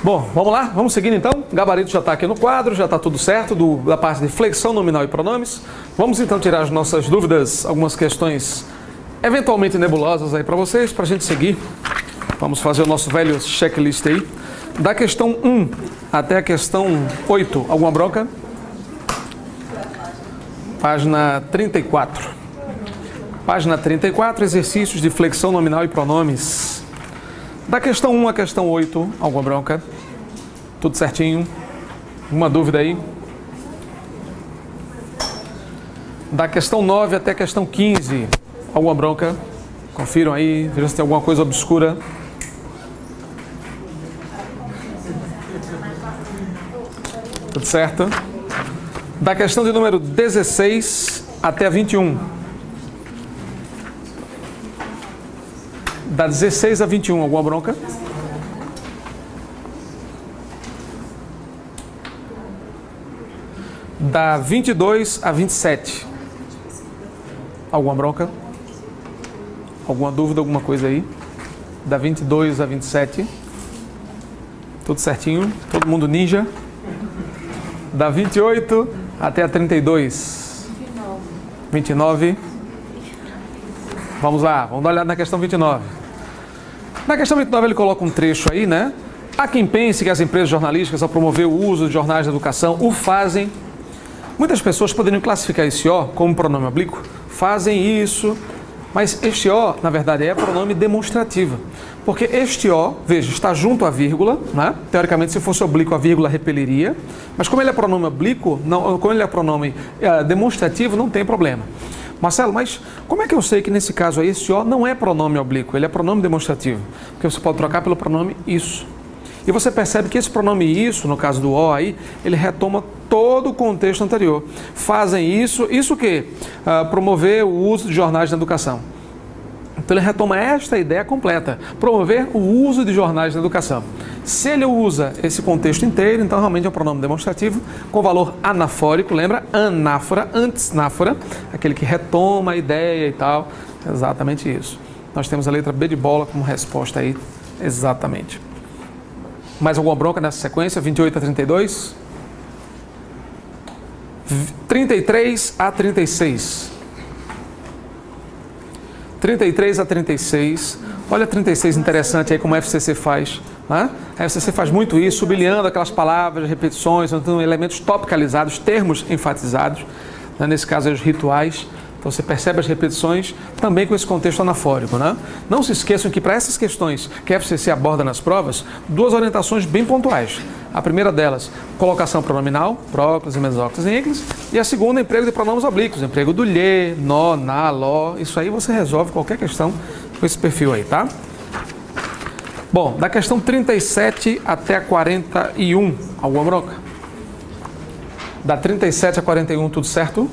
Bom, vamos lá, vamos seguindo então. O gabarito já está aqui no quadro, já está tudo certo da parte de flexão nominal e pronomes. Vamos então tirar as nossas dúvidas, algumas questões eventualmente nebulosas aí para vocês, para a gente seguir. Vamos fazer o nosso velho checklist aí. Da questão 1 até a questão 8, alguma bronca? Página 34. Página 34, exercícios de flexão nominal e pronomes. Da questão 1 à questão 8, alguma bronca? Tudo certinho? Alguma dúvida aí? Da questão 9 até a questão 15, alguma bronca? Confiram aí, vejam se tem alguma coisa obscura. Tudo certo? Da questão de número 16 até a 21. Da 16 a 21, alguma bronca? Da 22 a 27. Alguma bronca? Alguma dúvida, alguma coisa aí? Da 22 a 27. Tudo certinho? Todo mundo ninja? Da 28 até a 32. 29. Vamos lá, vamos dar uma olhada na questão 29. Na questão 29 ele coloca um trecho aí, né? Há quem pense que as empresas jornalísticas, ao promover o uso de jornais de educação, o fazem. Muitas pessoas poderiam classificar esse O como pronome oblíquo. Fazem isso, mas este O, na verdade, é pronome demonstrativo. Porque este O, veja, está junto à vírgula, né? Teoricamente, se fosse oblíquo, a vírgula repeliria. Mas como ele é pronome oblíquo, não, como ele é pronome demonstrativo, não tem problema. Marcelo, mas como é que eu sei que nesse caso aí esse O não é pronome oblíquo, ele é pronome demonstrativo? Porque você pode trocar pelo pronome isso. E você percebe que esse pronome isso, no caso do O aí, ele retoma todo o contexto anterior. Fazem isso, isso o quê? Promover o uso de jornais na educação. Então ele retoma esta ideia completa, promover o uso de jornais na educação. Se ele usa esse contexto inteiro, então realmente é um pronome demonstrativo com valor anafórico, lembra? Anáfora, antisnáfora, aquele que retoma a ideia e tal. Exatamente isso. Nós temos a letra B de bola como resposta aí, exatamente. Mais alguma bronca nessa sequência? 28 a 32? 33 a 36. 33 a 36. Olha 36 interessante aí como a FCC faz. Né? A FCC faz muito isso, sublinhando aquelas palavras, repetições, elementos topicalizados, termos enfatizados. Né? Nesse caso, os rituais. Então você percebe as repetições também com esse contexto anafórico. Né? Não se esqueçam que para essas questões que a FCC aborda nas provas, duas orientações bem pontuais. A primeira delas, colocação pronominal, próclise, mesóclise e ínclise. E a segunda, emprego de pronomes oblíquos, emprego do lhe, nó, na, ló. Isso aí você resolve qualquer questão com esse perfil aí, tá? Bom, da questão 37 até a 41, alguma bronca? Da 37 a 41, tudo certo?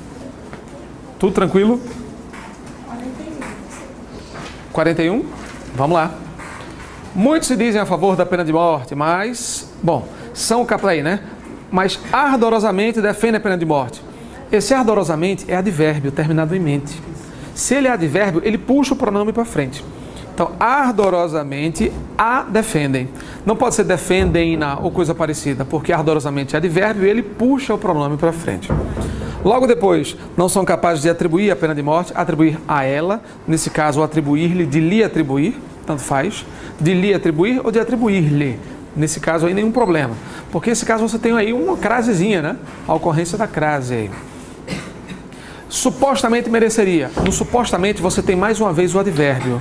Tudo tranquilo? 41? Vamos lá. Muitos se dizem a favor da pena de morte, mas, bom, são aí, né? Mas ardorosamente defendem a pena de morte. Esse ardorosamente é advérbio terminado em mente. Se ele é advérbio, ele puxa o pronome para frente. Então, ardorosamente a defendem. Não pode ser defendem ou coisa parecida, porque ardorosamente é advérbio e ele puxa o pronome para frente. Logo depois, não são capazes de atribuir a pena de morte, atribuir a ela, nesse caso, atribuir-lhe, de lhe atribuir, tanto faz, de lhe atribuir ou de atribuir-lhe. Nesse caso aí, nenhum problema. Porque nesse caso você tem aí uma crasezinha, né? A ocorrência da crase aí. Supostamente mereceria. No supostamente você tem mais uma vez o advérbio.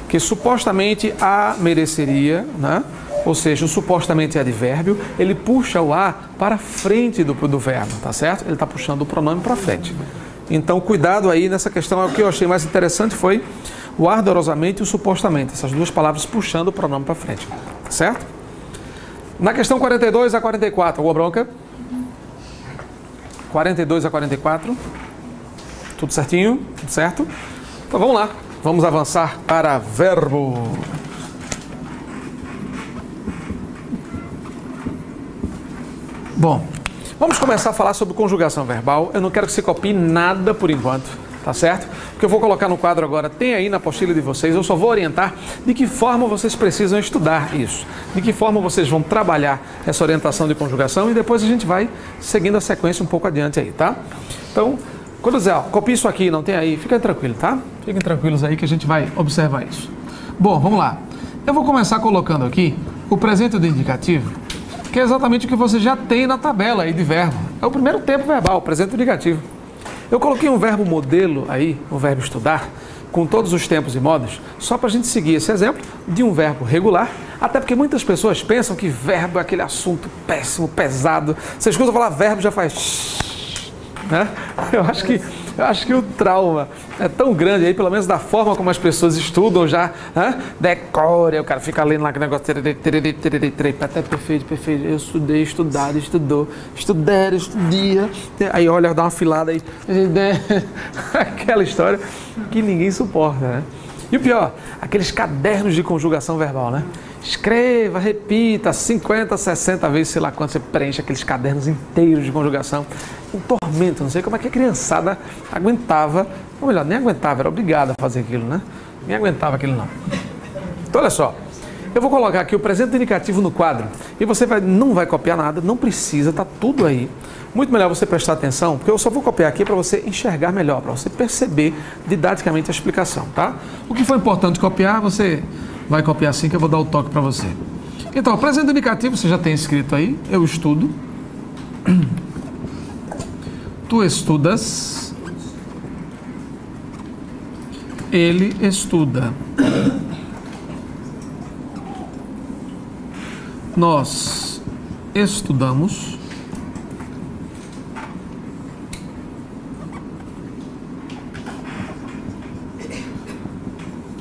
Que supostamente a mereceria, né? Ou seja, o supostamente é advérbio, ele puxa o a para frente do verbo, tá certo? Ele está puxando o pronome para frente. Então, cuidado aí nessa questão. O que eu achei mais interessante foi o ardorosamente e o supostamente. Essas duas palavras puxando o pronome para frente, tá certo? Na questão 42 a 44, alguma bronca? 42 a 44. Tudo certinho? Tudo certo? Então, vamos lá. Vamos avançar para verbo. Bom, vamos começar a falar sobre conjugação verbal. Eu não quero que você copie nada por enquanto. tá certo? O que eu vou colocar no quadro agora tem aí na apostila de vocês, eu só vou orientar de que forma vocês precisam estudar isso, de que forma vocês vão trabalhar essa orientação de conjugação e depois a gente vai seguindo a sequência um pouco adiante aí, tá? Então, quando eu dizer, ó, copia isso aqui, não tem aí, fiquem tranquilos, tá? Fiquem tranquilos aí que a gente vai observar isso. Bom, vamos lá. Eu vou começar colocando aqui o presente do indicativo, que é exatamente o que você já tem na tabela aí de verbo. É o primeiro tempo verbal, presente do indicativo. Eu coloquei um verbo modelo aí, o verbo estudar, com todos os tempos e modos, só para a gente seguir esse exemplo de um verbo regular, até porque muitas pessoas pensam que verbo é aquele assunto péssimo, pesado. Você escuta falar verbo, já faz... né? Eu acho que o trauma é tão grande aí, pelo menos da forma como as pessoas estudam já, decore, o cara fica lendo lá aquele negócio, até perfeito, eu estudei, estudado, estudou, estudera, estudia, aí olha, dá uma filada aí, aquela história que ninguém suporta, né? E o pior, aqueles cadernos de conjugação verbal, né? Escreva, repita, 50, 60 vezes, sei lá quando você preenche aqueles cadernos inteiros de conjugação. Um tormento, não sei como é que a criançada aguentava, ou melhor, nem aguentava, era obrigada a fazer aquilo, né? Nem aguentava aquilo não. Então olha só, eu vou colocar aqui o presente indicativo no quadro e você não vai copiar nada, não precisa, tá tudo aí. Muito melhor você prestar atenção, porque eu só vou copiar aqui para você enxergar melhor, para você perceber didaticamente a explicação, tá? O que foi importante copiar, você vai copiar assim que eu vou dar o toque para você. Então, o presente indicativo você já tem escrito aí, eu estudo, tu estudas, ele estuda, nós estudamos,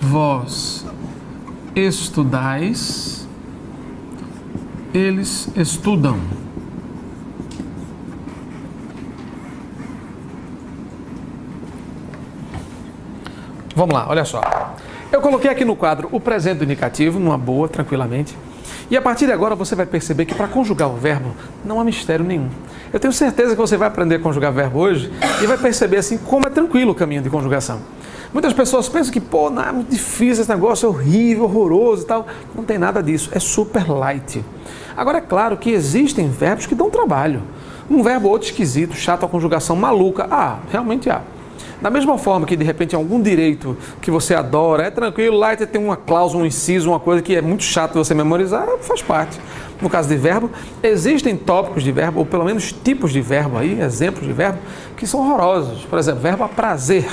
vós estudais, eles estudam. Vamos lá, olha só. Eu coloquei aqui no quadro o presente do indicativo, numa boa, tranquilamente. E a partir de agora você vai perceber que para conjugar o verbo não há mistério nenhum. Eu tenho certeza que você vai aprender a conjugar verbo hoje e vai perceber assim como é tranquilo o caminho de conjugação. Muitas pessoas pensam que, pô, não, é muito difícil esse negócio, é horrível, horroroso e tal. Não tem nada disso, é super light. Agora, é claro que existem verbos que dão trabalho. Um verbo outro esquisito, chato, a conjugação maluca. Ah, realmente há. Da mesma forma que, de repente, algum direito que você adora, é tranquilo, light, tem uma cláusula, um inciso, uma coisa que é muito chato você memorizar, faz parte. No caso de verbo, existem tópicos de verbo, ou pelo menos tipos de verbo aí, exemplos de verbo, que são horrorosos. Por exemplo, verbo aprazer,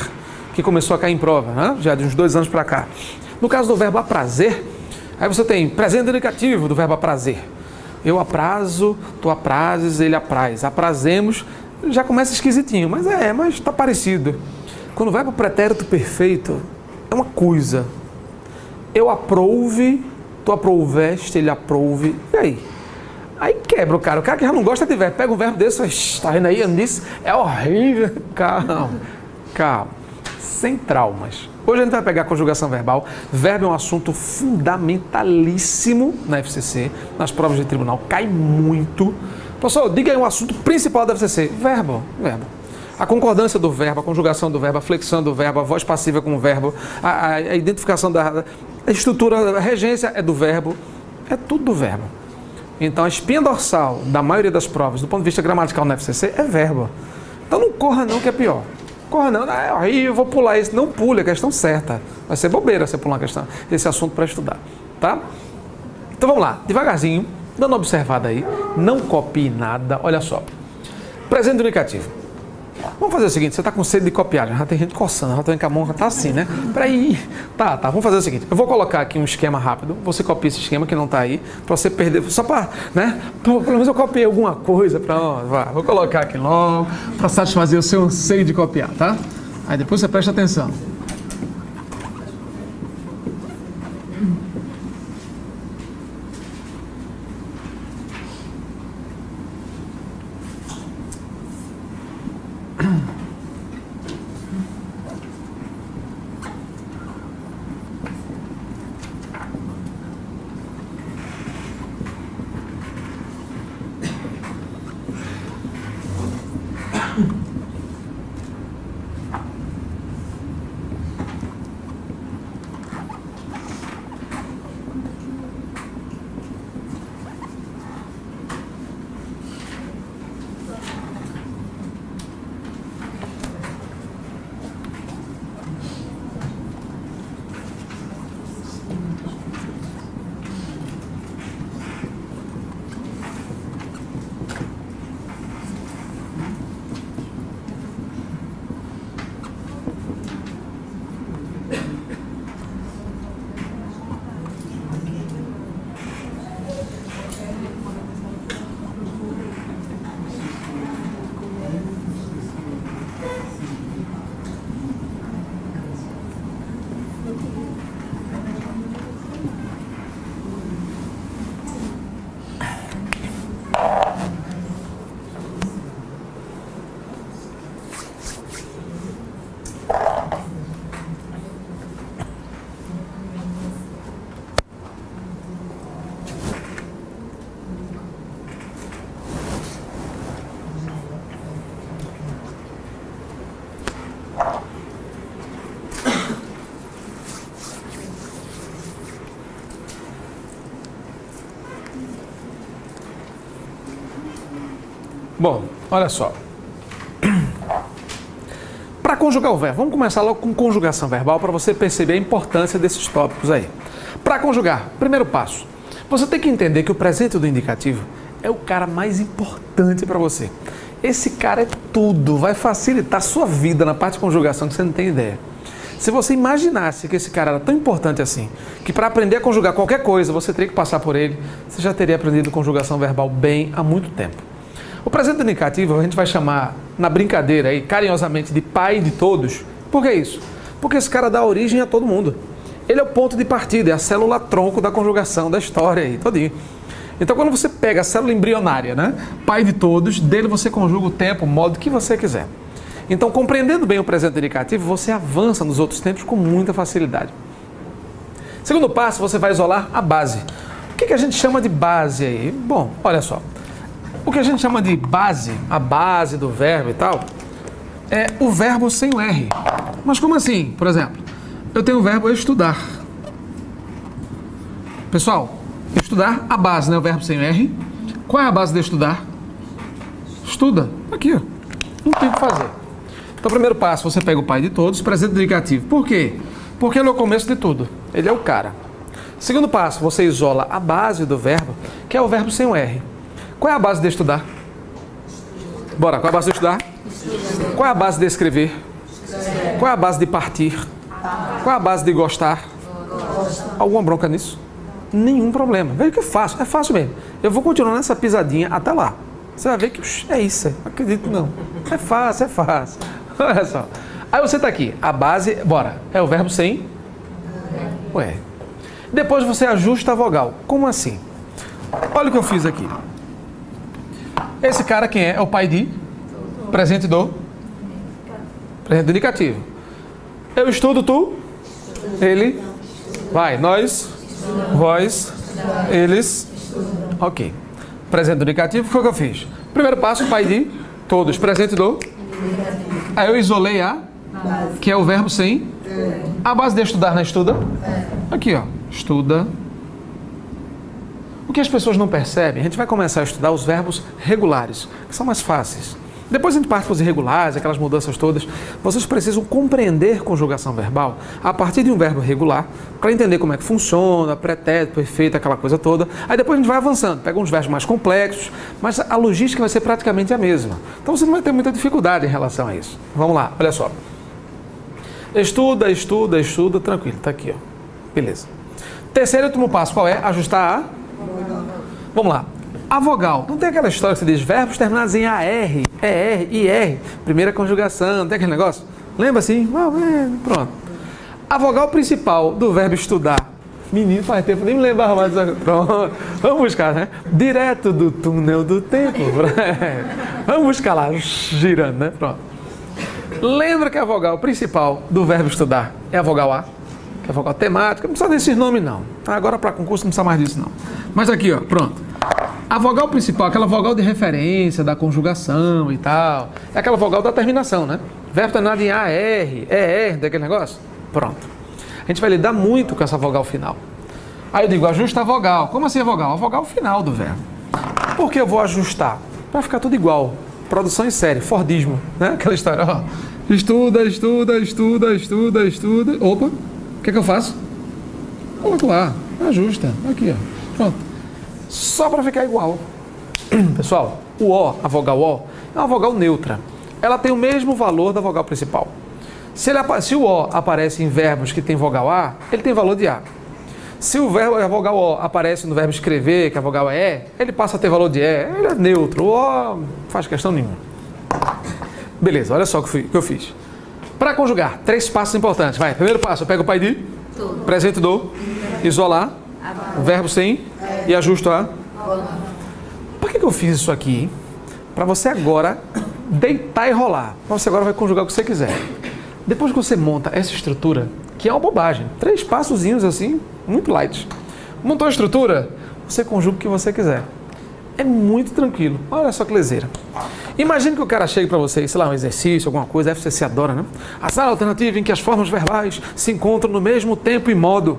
que começou a cair em prova, né? Já de uns 2 anos para cá. No caso do verbo aprazer, aí você tem presente indicativo do verbo aprazer. Eu aprazo, tu aprazes, ele apraz. Aprazemos, já começa esquisitinho, mas está parecido. Quando o verbo pretérito perfeito é uma coisa. Eu aprouve, tu aprouveste, ele aprouve. E aí? Aí quebra o cara que já não gosta de verbo, pega um verbo desse e tá vendo aí, eu disse, é horrível. Calma. Sem traumas. Hoje a gente vai pegar a conjugação verbal. Verbo é um assunto fundamentalíssimo na FCC, nas provas de tribunal, cai muito. Pessoal, diga aí um assunto principal da FCC. Verbo. A concordância do verbo, a conjugação do verbo, a flexão do verbo, a voz passiva com o verbo, a identificação da estrutura, a regência é do verbo, é tudo do verbo. Então a espinha dorsal da maioria das provas, do ponto de vista gramatical na FCC, é verbo. Então não corra não que é pior. Corra não, é horrível, eu vou pular isso. Não pule, a questão certa. Vai ser bobeira você pular esse assunto para estudar, tá? Então vamos lá, devagarzinho, dando uma observada aí, não copie nada, olha só. Presente do indicativo. Vamos fazer o seguinte, você está com sede de copiar, já tem gente coçando, já tem que a mão já está assim, né? Peraí, tá, vamos fazer o seguinte, eu vou colocar aqui um esquema rápido, você copia esse esquema que não está aí, para você perder, só para, né? Pelo menos eu copiei alguma coisa, vou colocar aqui logo, para satisfazer o seu anseio de copiar, tá? Aí depois você presta atenção. Bom, olha só. Para conjugar o verbo, vamos começar logo com conjugação verbal para você perceber a importância desses tópicos aí. Para conjugar, primeiro passo, você tem que entender que o presente do indicativo é o cara mais importante para você. Esse cara é tudo, vai facilitar a sua vida na parte de conjugação que você não tem ideia. Se você imaginasse que esse cara era tão importante assim, que para aprender a conjugar qualquer coisa você teria que passar por ele, você já teria aprendido conjugação verbal bem há muito tempo. O presente indicativo a gente vai chamar, na brincadeira aí, carinhosamente, de pai de todos. Por que isso? Porque esse cara dá origem a todo mundo. Ele é o ponto de partida, é a célula-tronco da conjugação, da história aí, todinho. Então, quando você pega a célula embrionária, né, pai de todos, dele você conjuga o tempo, o modo que você quiser. Então, compreendendo bem o presente indicativo, você avança nos outros tempos com muita facilidade. Segundo passo, você vai isolar a base. O que a gente chama de base aí? Bom, olha só. O que a gente chama de base, a base do verbo e tal, é o verbo sem o R. Mas como assim? Por exemplo, eu tenho o verbo estudar. Pessoal, estudar, a base, né? O verbo sem o R. Qual é a base de estudar? Estuda. Aqui, ó. Não tem o que fazer. Então, primeiro passo, você pega o pai de todos, presente indicativo. Por quê? Porque ele é o começo de tudo. Ele é o cara. Segundo passo, você isola a base do verbo, que é o verbo sem o R. Qual é a base de estudar? Bora, qual é a base de estudar? Qual é a base de escrever? Qual é a base de partir? Qual é a base de gostar? Alguma bronca nisso? Nenhum problema. Veja que é fácil mesmo. Eu vou continuar nessa pisadinha até lá. Você vai ver que é isso, acredito não. É fácil. Olha só. Aí você está aqui, a base, bora, é o verbo sem o R. Depois você ajusta a vogal. Como assim? Olha o que eu fiz aqui. Esse cara quem é? É o pai de presente do indicativo. Eu estudo, tu, ele, vai, nós, vós, eles, ok. Presente do indicativo, o que eu fiz? Primeiro passo, pai de todos, presente do. Aí eu isolei a, que é o verbo sem. A base de estudar não estuda? Aqui, ó, estuda. O que as pessoas não percebem, a gente vai começar a estudar os verbos regulares, que são mais fáceis. Depois a gente parte para os irregulares, aquelas mudanças todas. Vocês precisam compreender conjugação verbal a partir de um verbo regular, para entender como é que funciona, pretérito, perfeito, aquela coisa toda. Aí depois a gente vai avançando, pega uns verbos mais complexos, mas a logística vai ser praticamente a mesma. Então você não vai ter muita dificuldade em relação a isso. Vamos lá, olha só. Estuda, tranquilo, tá aqui, ó. Beleza. Terceiro e último passo, qual é? Ajustar a... Vamos lá. A vogal. Não tem aquela história que você diz verbos terminados em AR, ER, IR, primeira conjugação, não tem aquele negócio? Lembra assim? Pronto. A vogal principal do verbo estudar. Menino, faz tempo, nem me lembrava mais. Pronto. Vamos buscar, né? Direto do túnel do tempo. Vamos buscar lá, girando, né? Pronto. Lembra que a vogal principal do verbo estudar é a vogal A? Que é a vogal temática. Não precisa desses nomes, não. Agora, para concurso, não precisa mais disso, não. Mas aqui, ó, pronto. A vogal principal, aquela vogal de referência, da conjugação e tal, é aquela vogal da terminação, né? Verbo terminado em AR, ER, daquele negócio. Pronto. A gente vai lidar muito com essa vogal final. Aí eu digo, ajusta a vogal. Como assim a vogal? A vogal final do verbo. Por que eu vou ajustar? Para ficar tudo igual. Produção em série, Fordismo, né? Aquela história, ó. Estuda. Opa, o que eu faço? Coloco lá, ajusta. Aqui, ó. Pronto. Só para ficar igual. Pessoal, o O, a vogal O, é uma vogal neutra. Ela tem o mesmo valor da vogal principal. Se o O aparece em verbos que tem vogal A, ele tem valor de A. Se a vogal O aparece no verbo escrever, que a vogal é E, ele passa a ter valor de E. Ele é neutro. O O não faz questão nenhuma. Beleza, olha só o que eu fiz. Para conjugar, 3 passos importantes. Vai, primeiro passo, eu pego o pai de, presente do, isolar, o verbo sem e ajusto a. Por que eu fiz isso aqui? Para você agora deitar e rolar. Você agora vai conjugar o que você quiser. Depois que você monta essa estrutura, que é uma bobagem, 3 passozinhos assim, muito light. Montou a estrutura, você conjuga o que você quiser. É muito tranquilo. Olha só que lezeira. Imagine que o cara chegue para você, sei lá, um exercício, alguma coisa, a FCC adora, né? A sala alternativa em que as formas verbais se encontram no mesmo tempo e modo.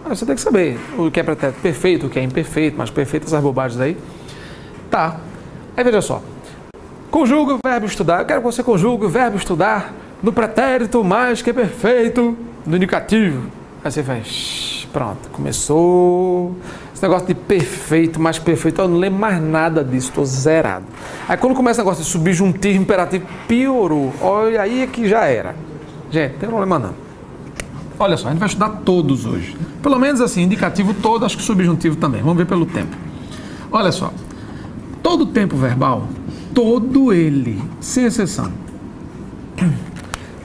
Você tem que saber o que é pretérito perfeito, o que é imperfeito, mas perfeito essas bobagens aí. Tá. Aí veja só. Conjugue o verbo estudar. Eu quero que você conjugue o verbo estudar no pretérito mais que perfeito do indicativo. Aí você faz, pronto, começou. Esse negócio de perfeito, mais perfeito, eu não lembro mais nada disso, estou zerado. Aí quando começa o negócio de subjuntivo, imperativo, piorou. Olha, aí é que já era. Gente, não tem problema não. Olha só, a gente vai estudar todos hoje. Pelo menos assim, indicativo todo, acho que subjuntivo também. Vamos ver pelo tempo. Olha só, todo tempo verbal, todo ele, sem exceção,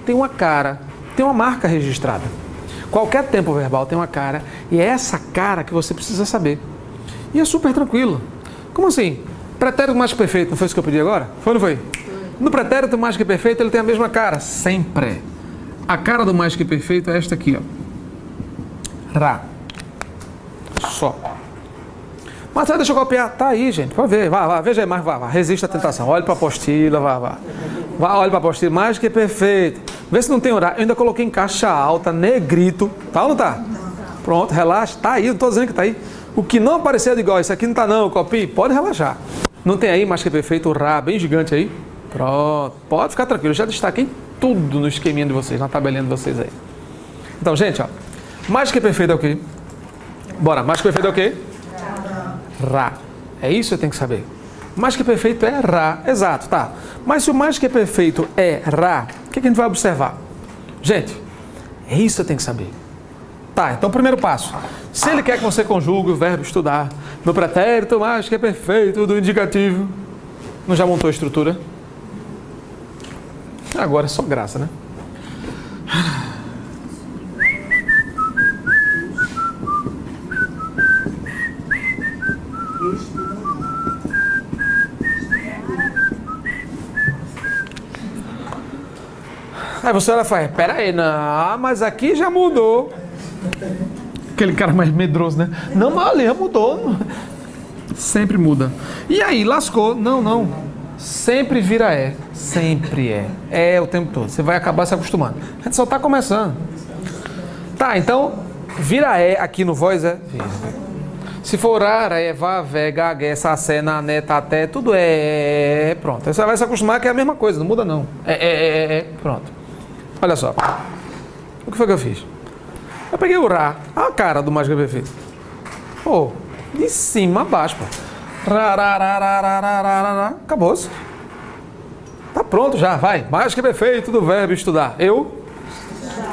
tem uma cara, tem uma marca registrada. Qualquer tempo verbal tem uma cara, e é essa cara que você precisa saber. E é super tranquilo. Como assim? Pretérito mais que perfeito, não foi isso que eu pedi agora? Foi ou não foi? No pretérito mais que perfeito, ele tem a mesma cara, sempre. A cara do mais que perfeito é esta aqui, ó. Ra. Só. Mas deixa eu copiar. Tá aí, gente. Pode ver. Vá. Veja aí, mas vá. Resista à tentação. Olhe para a apostila, vá. Olhe para a apostila. Mais que perfeito. Vê se não tem horário. Eu ainda coloquei em caixa alta, negrito. Tá ou não tá? Pronto, relaxa. Tá aí, não tô dizendo que tá aí. O que não aparecer de igual, isso aqui não tá não, copie. Pode relaxar. Não tem aí mais que perfeito o Ra, bem gigante aí? Pronto. Pode ficar tranquilo. Eu já destaquei tudo no esqueminha de vocês, na tabelinha de vocês aí. Então, gente, ó. Mais que perfeito é o quê? Bora, mais que perfeito é o quê? Ra. É isso que você tem que saber. Mais que perfeito é Ra. Exato, tá. Mas se o mais que perfeito é Ra, o que a gente vai observar? Gente, é isso que você tem que saber. Tá, então primeiro passo. Se ele quer que você conjugue o verbo estudar no pretérito mais que perfeito do indicativo, não já montou a estrutura? Agora é só graça, né? Aí você olha e fala, pera aí, não, mas aqui já mudou. Aquele cara mais medroso, né? Não, mas ali já mudou. Sempre muda. E aí, lascou. Não. Sempre vira é. Sempre é. É o tempo todo. Você vai acabar se acostumando. A gente só está começando. Tá, então, vira é aqui no voz é. Se for ara, é, vá, vé, gagué, sacé, nané, taté, tudo é. Pronto. Aí você vai se acostumar que é a mesma coisa, não muda não. Pronto. Olha só. O que foi que eu fiz? Eu peguei o Ra, a cara do mais que perfeito. Pô, de cima a baixo, pô. Acabou-se. Tá pronto já, vai. Mais que perfeito do verbo estudar. Eu,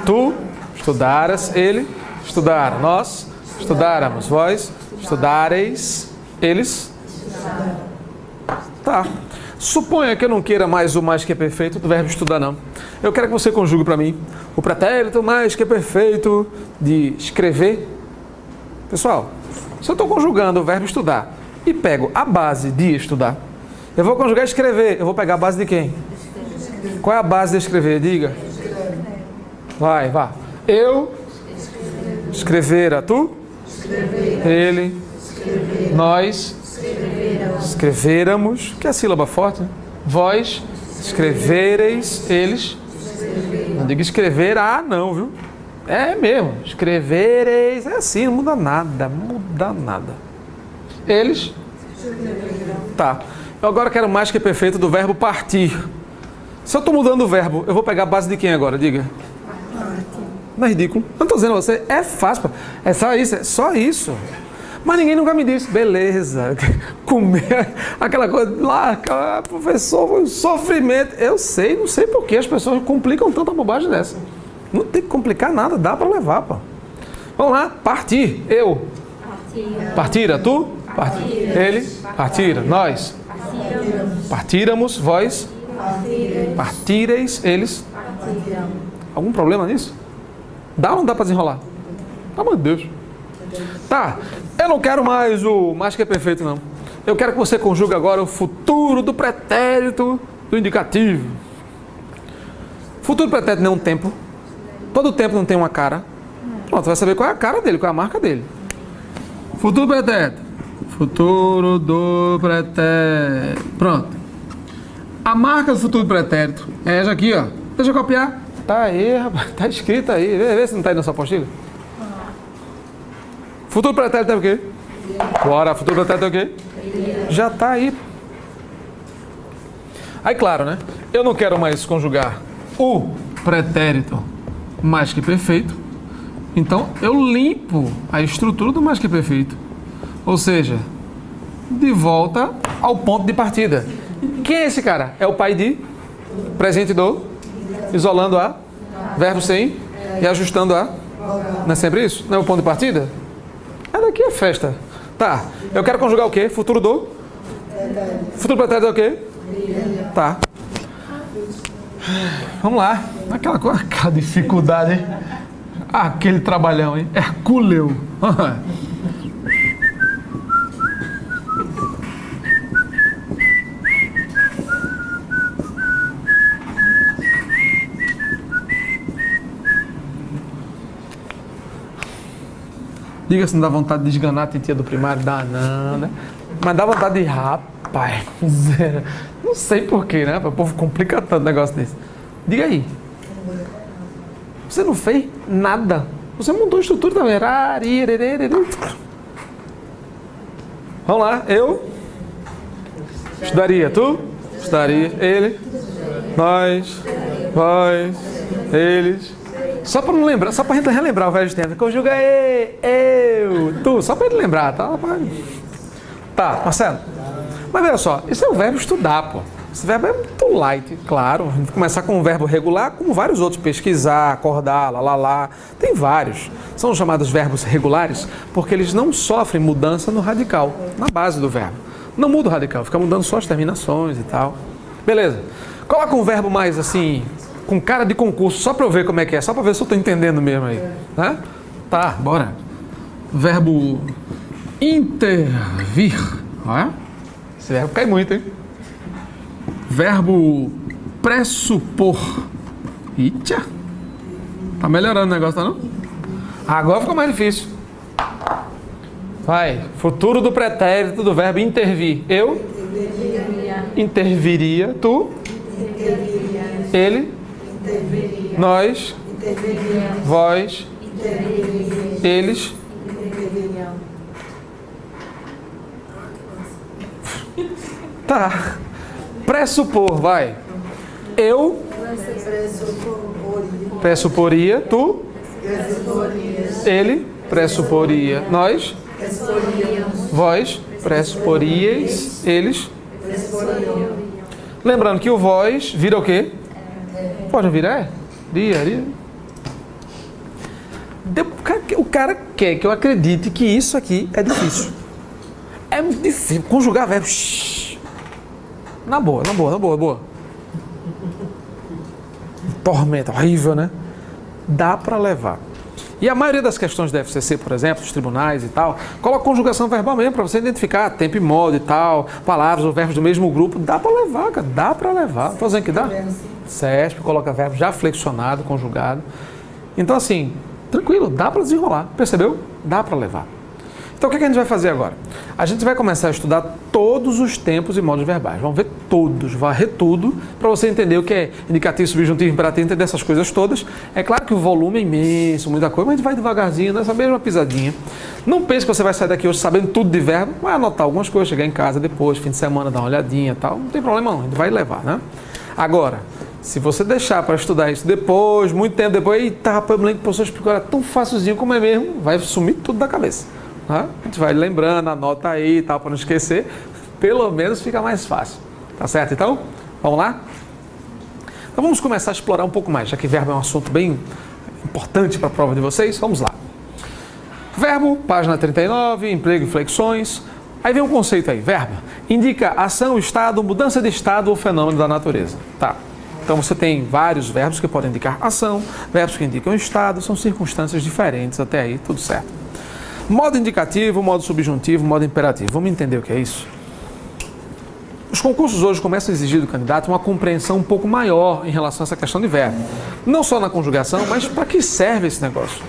tu, estudaras, ele, estudar, nós, estudáramos, vós, estudareis, eles. Tá. Suponha que eu não queira mais o mais que perfeito do verbo estudar, não. Eu quero que você conjugue para mim o pretérito mais que perfeito de escrever. Pessoal, se eu estou conjugando o verbo estudar e pego a base de estudar, eu vou conjugar escrever. Eu vou pegar a base de quem? Qual é a base de escrever? Diga. Vai. Eu, escrevera, tu, ele, nós, escreveramos, que é a sílaba forte, né? Vós, escrevereis, eles. Não diga escrever, não, viu? É mesmo, escrevereis, é assim, não muda nada. Eles. Tá. Eu agora quero mais que perfeito do verbo partir. Se eu estou mudando o verbo, eu vou pegar a base de quem agora? Diga. Não é ridículo? Eu não estou dizendo a você, é fácil. É só isso. Mas ninguém nunca me disse, beleza, comer aquela coisa lá, professor, foi um sofrimento. Eu sei, não sei por que as pessoas complicam tanta bobagem dessa. Não tem que complicar nada, dá para levar, pô. Vamos lá, partir, eu. Partira, tu. Ele. Partira, nós. Partíramos, vós. Partireis, eles. Algum problema nisso? Dá ou não dá para desenrolar? Pelo amor de Deus. Tá, eu não quero mais o mais que é perfeito, não. Eu quero que você conjugue agora o futuro do pretérito do indicativo. Futuro pretérito não é um tempo. Todo tempo não tem uma cara. Pronto, você vai saber qual é a cara dele, qual é a marca dele. Futuro pretérito. Futuro do pretérito. Pronto. A marca do futuro do pretérito é essa aqui, ó. Deixa eu copiar. Tá aí, rapaz. Tá escrito aí. Vê se não tá aí na sua apostila. Futuro pretérito é o quê? Bora, futuro pretérito é o quê? Já tá aí. Aí, claro, né? Eu não quero mais conjugar o pretérito mais que perfeito. Então, eu limpo a estrutura do mais que perfeito. Ou seja, de volta ao ponto de partida. Quem é esse cara? É o pai de presente do, isolando a, verbo sem e ajustando a. Não é sempre isso? Não é o ponto de partida? É daqui a festa. Tá, eu quero conjugar o quê? Futuro do? Futuro pretérito é o quê? Tá. Vamos lá. Aquela dificuldade, hein? Aquele trabalhão, hein? Hercúleo. Diga se não dá vontade de esganar a titia do primário. Dá não, né? Mas dá vontade de, rapaz, não sei porquê, né? O povo complica tanto negócio desse. Diga aí. Você não fez nada. Você montou a estrutura também. Vamos lá, eu estudaria, tu estudaria, ele, nós, vós, eles. Só para não lembrar, só para a gente relembrar o velho tempo. Conjuga eu, tu, só para ele lembrar, tá? Tá, Marcelo. Mas veja só, isso é o verbo estudar, pô. Esse verbo é muito light, claro. A gente vai começar com um verbo regular, como vários outros. Pesquisar, acordar, lá. Tem vários. São chamados verbos regulares porque eles não sofrem mudança no radical, na base do verbo. Não muda o radical, fica mudando só as terminações e tal. Beleza. Coloca um verbo mais assim, com cara de concurso, só para eu ver como é que é, só para ver se eu estou entendendo mesmo aí. Né? Tá, bora. Verbo intervir. Ó, esse verbo cai muito, hein? Verbo pressupor. Eita! Tá melhorando o negócio, tá não? Agora ficou mais difícil. Vai. Futuro do pretérito do verbo intervir. Eu? Interviria. Tu? Ele? Nós? Vós? Eles? Tá. Pressupor, vai. Eu pressuporia, tu, ele pressuporia, nós, vós pressuporíeis, eles. Lembrando que o vós vira o quê? Pode virar? Dia. O cara quer que eu acredite que isso aqui é difícil. É muito difícil conjugar verbo. Na boa. Tormenta, horrível, né? Dá para levar. E a maioria das questões da FCC, por exemplo, dos tribunais e tal, coloca conjugação verbal mesmo, para você identificar tempo e modo e tal, palavras ou verbos do mesmo grupo. Dá para levar, cara. Dá para levar. Tô dizendo que dá? CESP coloca verbo já flexionado, conjugado. Então, assim, tranquilo, dá para desenrolar. Percebeu? Dá para levar. Então, o que a gente vai fazer agora? A gente vai começar a estudar todos os tempos e modos verbais. Vamos ver todos, varrer tudo, para você entender o que é indicativo, subjuntivo, imperativo, entender essas coisas todas. É claro que o volume é imenso, muita coisa, mas a gente vai devagarzinho, nessa mesma pisadinha. Não pense que você vai sair daqui hoje sabendo tudo de verbo, vai anotar algumas coisas, chegar em casa depois, fim de semana, dar uma olhadinha e tal. Não tem problema não, a gente vai levar, né? Agora, se você deixar para estudar isso depois, muito tempo depois, eita, rapaz, eu me lembro que o professor explicou, era tão facilzinho como é mesmo, vai sumir tudo da cabeça. A gente vai lembrando, anota aí, tal, para não esquecer. Pelo menos fica mais fácil. Tá certo, então? Vamos lá? Então vamos começar a explorar um pouco mais, já que verbo é um assunto bem importante para a prova de vocês. Vamos lá. Verbo, página 39, emprego e flexões. Aí vem um conceito aí, verbo. Indica ação, estado, mudança de estado ou fenômeno da natureza. Tá. Então você tem vários verbos que podem indicar ação, verbos que indicam estado, são circunstâncias diferentes, até aí tudo certo. Modo indicativo, modo subjuntivo, modo imperativo. Vamos entender o que é isso? Os concursos hoje começam a exigir do candidato uma compreensão um pouco maior em relação a essa questão de verbo. Não só na conjugação, mas para que serve esse negócio?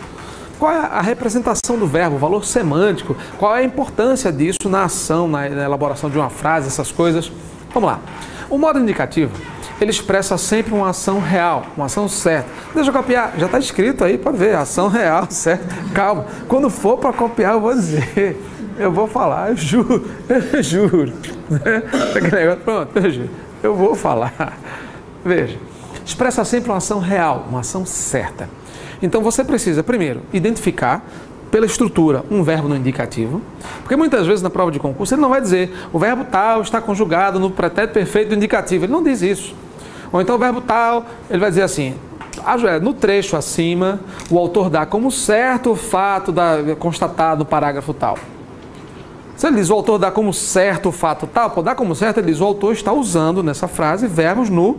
Qual é a representação do verbo, o valor semântico? Qual é a importância disso na ação, na elaboração de uma frase, essas coisas? Vamos lá. O modo indicativo, ele expressa sempre uma ação real, uma ação certa. Deixa eu copiar, já está escrito aí, pode ver, ação real, certo? Calma, quando for para copiar eu vou dizer, eu vou falar, eu juro. Aquele negócio, pronto, eu juro. Eu vou falar. Veja, expressa sempre uma ação real, uma ação certa. Então você precisa, primeiro, identificar pela estrutura um verbo no indicativo, porque muitas vezes na prova de concurso ele não vai dizer o verbo tal está conjugado no pretérito perfeito do indicativo, ele não diz isso. Ou então o verbo tal, ele vai dizer assim, no trecho acima, o autor dá como certo o fato constatado no parágrafo tal. Se ele diz o autor dá como certo o fato tal, pode dar como certo, ele diz o autor está usando nessa frase verbos no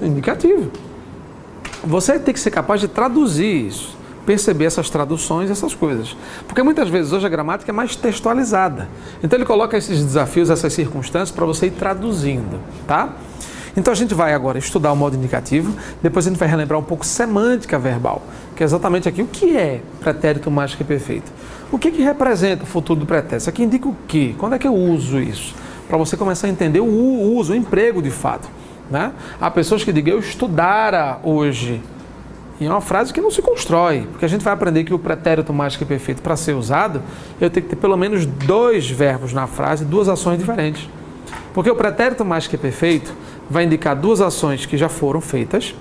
indicativo. Você tem que ser capaz de traduzir isso, perceber essas traduções, essas coisas. Porque muitas vezes hoje a gramática é mais textualizada. Então ele coloca esses desafios, essas circunstâncias para você ir traduzindo, tá? Então a gente vai agora estudar o modo indicativo, depois a gente vai relembrar um pouco semântica verbal, que é exatamente aqui o que é pretérito mais que perfeito. O que representa o futuro do pretérito? Isso aqui indica o quê? Quando é que eu uso isso? Para você começar a entender o uso, o emprego de fato. Né? Há pessoas que digam, eu estudara hoje. E é uma frase que não se constrói, porque a gente vai aprender que o pretérito mais que perfeito, para ser usado, eu tenho que ter pelo menos 2 verbos na frase, 2 ações diferentes. Porque o pretérito mais que perfeito vai indicar 2 ações que já foram feitas,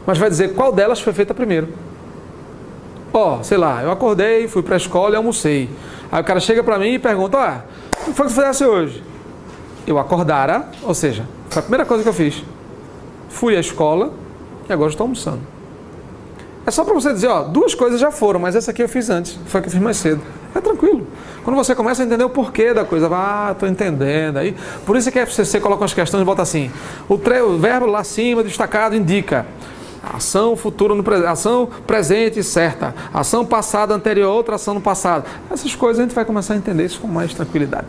mas vai dizer qual delas foi feita primeiro. Sei lá, eu acordei, fui para a escola e almocei. Aí o cara chega para mim e pergunta, o que foi que você fizesse hoje? Eu acordara, ou seja, foi a primeira coisa que eu fiz. Fui à escola e agora estou almoçando. É só para você dizer, 2 coisas já foram, mas essa aqui eu fiz antes, foi a que eu fiz mais cedo. É tranquilo. Quando você começa a entender o porquê da coisa, estou entendendo. Aí, por isso é que a FCC coloca umas questões e bota assim, o verbo lá acima destacado indica ação futura no presente, ação presente certa, ação passada anterior, outra ação no passado. Essas coisas a gente vai começar a entender isso com mais tranquilidade.